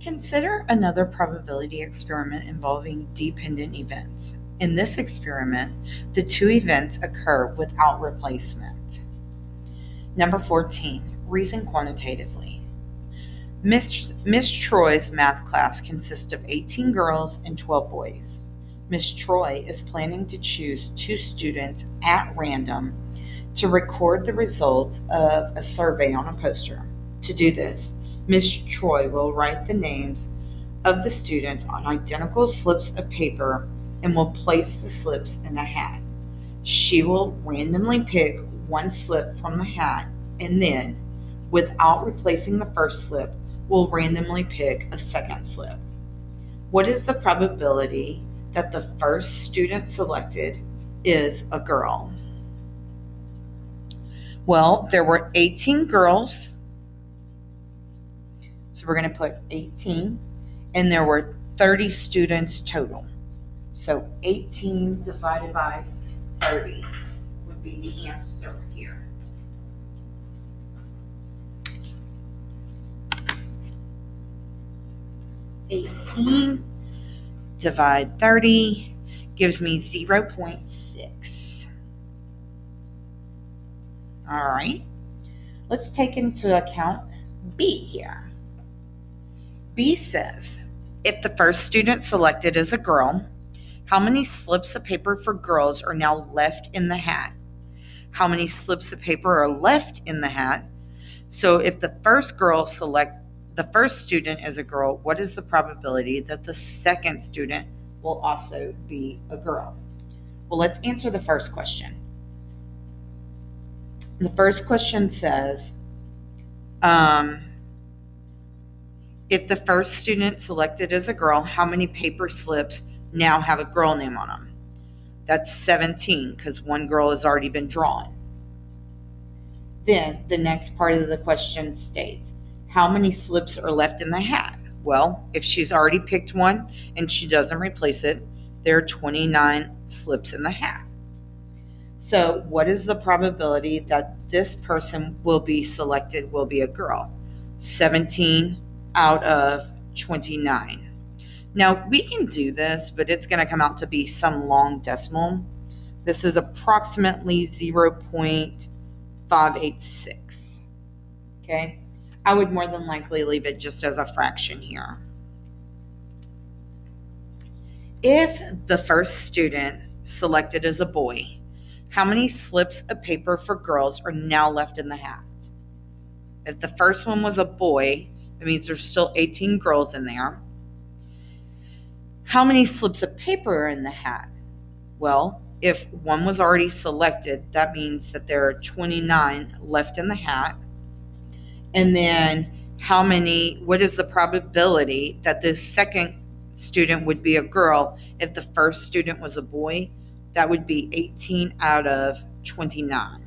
Consider another probability experiment involving dependent events. In this experiment, the two events occur without replacement. Number 14, reason quantitatively. Miss Troy's math class consists of 18 girls and 12 boys. Miss Troy is planning to choose two students at random to record the results of a survey on a poster. To do this, Miss Troy will write the names of the students on identical slips of paper and will place the slips in a hat. She will randomly pick one slip from the hat and then, without replacing the first slip, will randomly pick a second slip. What is the probability that the first student selected is a girl? Well, there were 18 girls, so we're going to put 18, and there were 30 students total. So 18 divided by 30 would be the answer here. $18 divide 30 gives me 0.6. All right, let's take into account B here. B says, if the first student selected is a girl, how many slips of paper for girls are now left in the hat? How many slips of paper are left in the hat? So if the first student is a girl, what is the probability that the second student will also be a girl? Well, let's answer the first question. The first question says, if the first student selected is a girl, how many paper slips now have a girl name on them? That's 17 because one girl has already been drawn. Then the next part of the question states, how many slips are left in the hat? Well, if she's already picked one and she doesn't replace it, there are 29 slips in the hat. So what is the probability that this person will be selected will be a girl? 17 out of 29. Now we can do this, but it's going to come out to be some long decimal. This is approximately 0.586. Okay, I would more than likely leave it just as a fraction here. If the first student selected is a boy, how many slips of paper for girls are now left in the hat? If the first one was a boy, that means there's still 18 girls in there. How many slips of paper are in the hat? Well, if one was already selected, that means that there are 29 left in the hat. And then what is the probability that this second student would be a girl if the first student was a boy? That would be 18 out of 29.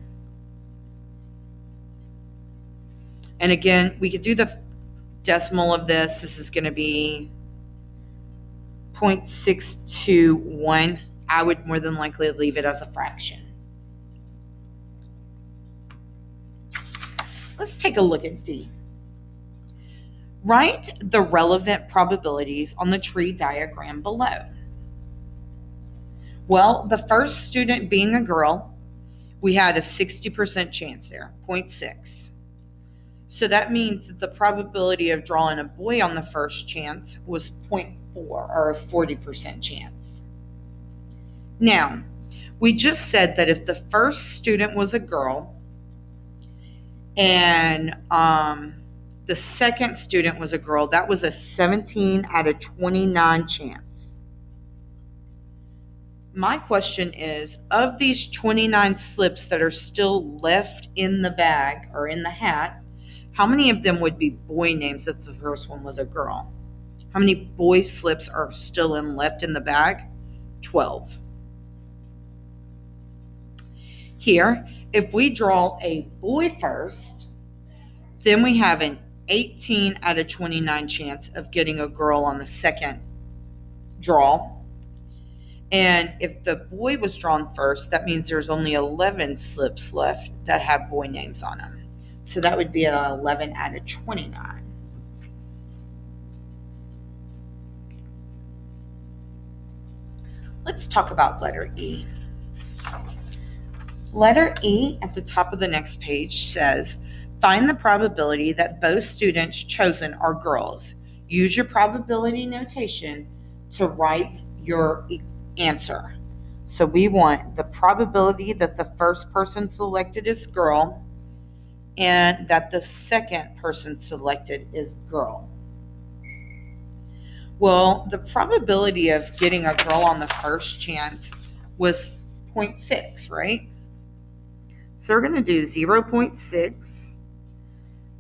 And again, we could do the decimal of this. This is going to be 0.621. I would more than likely leave it as a fraction. Let's take a look at D. Write the relevant probabilities on the tree diagram below. Well, the first student being a girl, we had a 60% chance there, 0.6. So that means that the probability of drawing a boy on the first chance was 0.4, or a 40% chance. Now, we just said that if the first student was a girl and the second student was a girl, that was a 17 out of 29 chance. My question is, of these 29 slips that are still left in the bag or in the hat, how many of them would be boy names if the first one was a girl? How many boy slips are still left in the bag? 12. Here, if we draw a boy first, then we have an 18 out of 29 chance of getting a girl on the second draw. And if the boy was drawn first, that means there's only 11 slips left that have boy names on them. So that would be an 11 out of 29. Let's talk about letter E. Letter E at the top of the next page says, find the probability that both students chosen are girls. Use your probability notation to write your answer. So we want the probability that the first person selected is girl and that the second person selected is girl. Well, the probability of getting a girl on the first chance was 0.6, right? So we're going to do 0.6.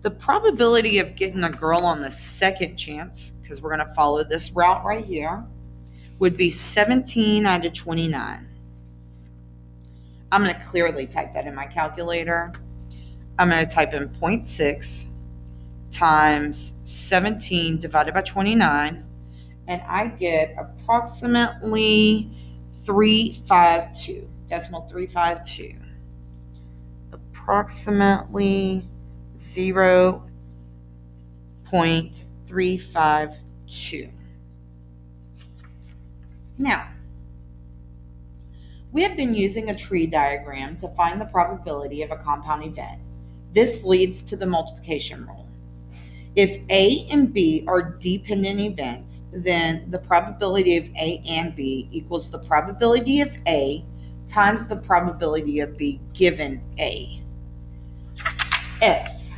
The probability of getting a girl on the second chance, because we're going to follow this route right here, would be 17 out of 29. I'm going to clearly type that in my calculator. I'm going to type in 0.6 times 17 divided by 29, and I get approximately 352, decimal 352. Approximately 0.352. Now, we have been using a tree diagram to find the probability of a compound event. This leads to the multiplication rule. If A and B are dependent events, then the probability of A and B equals the probability of A times the probability of B given A. F.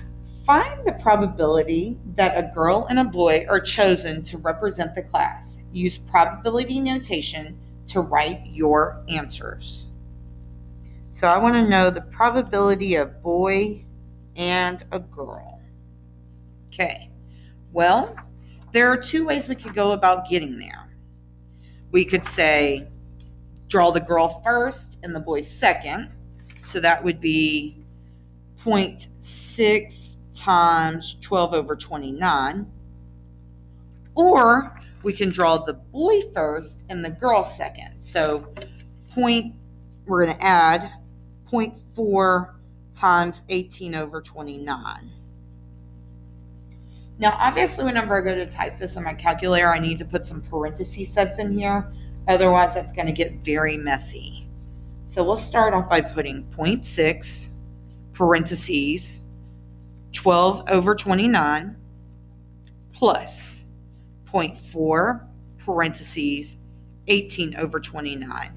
Find the probability that a girl and a boy are chosen to represent the class. Use probability notation to write your answers. So I want to know the probability of boy and a girl. Okay. Well, there are two ways we could go about getting there. We could say draw the girl first and the boy second. So that would be 0.6 times 12 over 29. Or we can draw the boy first and the girl second. So we're going to add 0.4 times 18 over 29. Now, obviously, whenever I go to type this in my calculator, I need to put some parenthesis sets in here. Otherwise, that's going to get very messy. So we'll start off by putting 0.6 parentheses 12 over 29 plus 0.4 parentheses 18 over 29.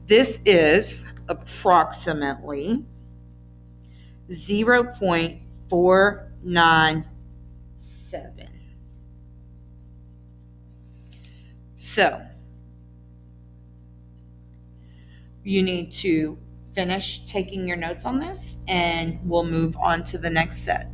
This is approximately 0.497. So you need to finish taking your notes on this and we'll move on to the next set.